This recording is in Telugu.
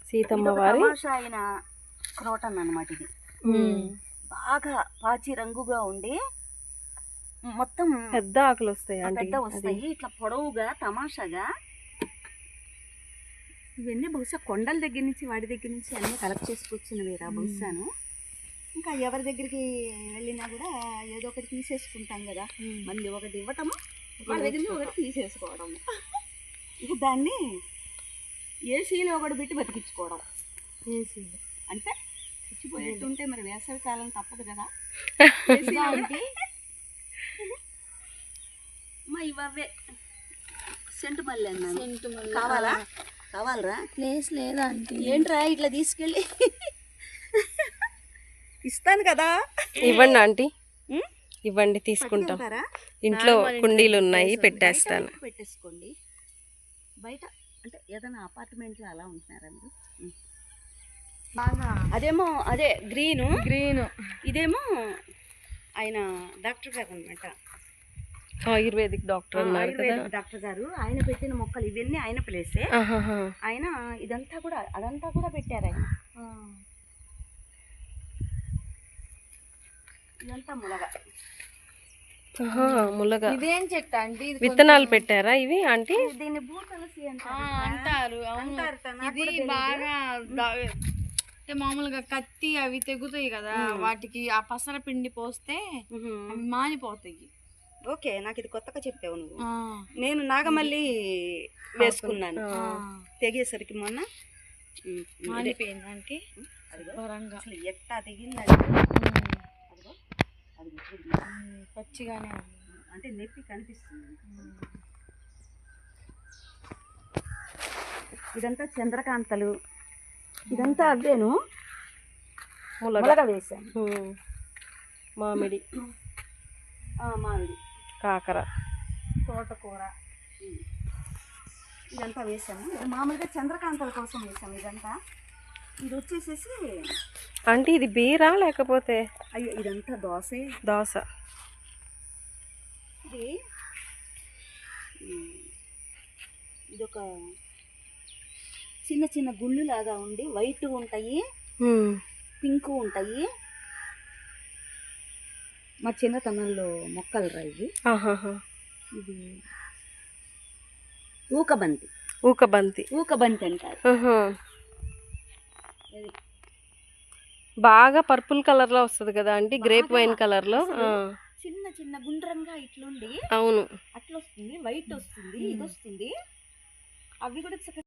సీతమ్మ వారి తమాషా అయిన క్రోటన్ అన్నమాట. ఇది బాగా పాచి రంగుగా ఉండి మొత్తం పెద్ద ఆకులు వస్తాయి, పెద్ద వస్తాయి, ఇట్లా పొడవుగా తమాషాగా. ఇవన్నీ బహుశా కొండల దగ్గర నుంచి వాడి దగ్గర నుంచి అన్నీ కలెక్ట్ చేసుకొచ్చినవేరా బహుశాను. ఇంకా ఎవరి దగ్గరికి వెళ్ళినా కూడా ఏదో ఒకటి తీసేసుకుంటాం కదా, మళ్ళీ ఒకటి ఇవ్వటము వాళ్ళ దగ్గర నుంచి ఒకటి తీసేసుకోవడం. ఇక దాన్ని ఏసీలో ఒకటి పెట్టి బతికించుకోవడం. ఏసీలో అంటే చచ్చిపోయేట్టుంటే మరి వేసవి కాలం తప్పదు కదా. మా ఇవే సెంటు మల్లె అన్నాను. కావాలరా? ప్లేస్ లేదా అంటే ఏంట్రా ఇట్లా తీసుకెళ్ళి ఇస్తాను కదా. ఇవ్వండి ఆంటీ, ఇవ్వండి, తీసుకుంటాం. ఇంట్లో కుండీలు ఉన్నాయి, పెట్టేస్తాను. పెట్టేసుకోండి. బయట అంటే ఏదైనా అపార్ట్మెంట్లో అలా ఉంటున్నారా మీరు? అదేమో అదే గ్రీన్, ఇదేమో ఆయన డాక్టర్ గారు అనమాట, ఆయుర్వేదిక్ డాక్టర్ అన్నారు కదా. డాక్టర్ గారు ఆయన పెట్టిన మొక్కలు ఇవన్నీ ఆయన ప్లేసే. ఆయన ఇదంతా కూడా అదంతా కూడా పెట్టారు ఆయన. ఇదంతా ములగ. ఇదేం చెట్టు అంటే విత్తనాలు పెట్టారా ఇవి ఆంటీ? దీన్ని భూతులసి అంటారు. ఇది బాగా అంటే మామూలుగా కత్తి అవి తెగుతాయి కదా, వాటికి ఆ పసర పిండి పోస్తే అవి మానిపోతాయి. ఓకే, నాకు ఇది కొత్తగా చెప్పావు నువ్వు. నేను నాగమల్లి వేసుకున్నాను, తెగేసరికి మొన్న మానిపోయింది అంటే అసలు ఎట్టా తెగింది పచ్చిగానే అంటే నొప్పి కనిపిస్తుంది. ఇదంతా చంద్రకాంతలు, ఇదంతా అవేను ములగ వేసాను. మామిడి, కాకర, తోటకూర ఇదంతా వేసాము. మామూలుగా చంద్రకాంతల కోసం వేసాము ఇదంతా. ఇది వచ్చేసేసి అంటే ఇది బీరా లేకపోతే? అయ్యో ఇదంతా దోస. ఇది ఒక చిన్న చిన్న గుళ్ళు లాగా ఉండి వైట్ ఉంటాయి, పింక్ ఉంటాయి. మా చిన్నతనంలో మొక్కలు రా ఇవి. ఇది ఊకబంతి అంటారు. బాగా పర్పుల్ కలర్ లో వస్తుంది కదా అంటే, గ్రేప్ వైన్ కలర్ లో. చిన్న చిన్న గుండ్రంగా ఇట్లుండి అవును అట్లా వస్తుంది, వైట్ వస్తుంది, ఇది వస్తుంది. అవి కూడా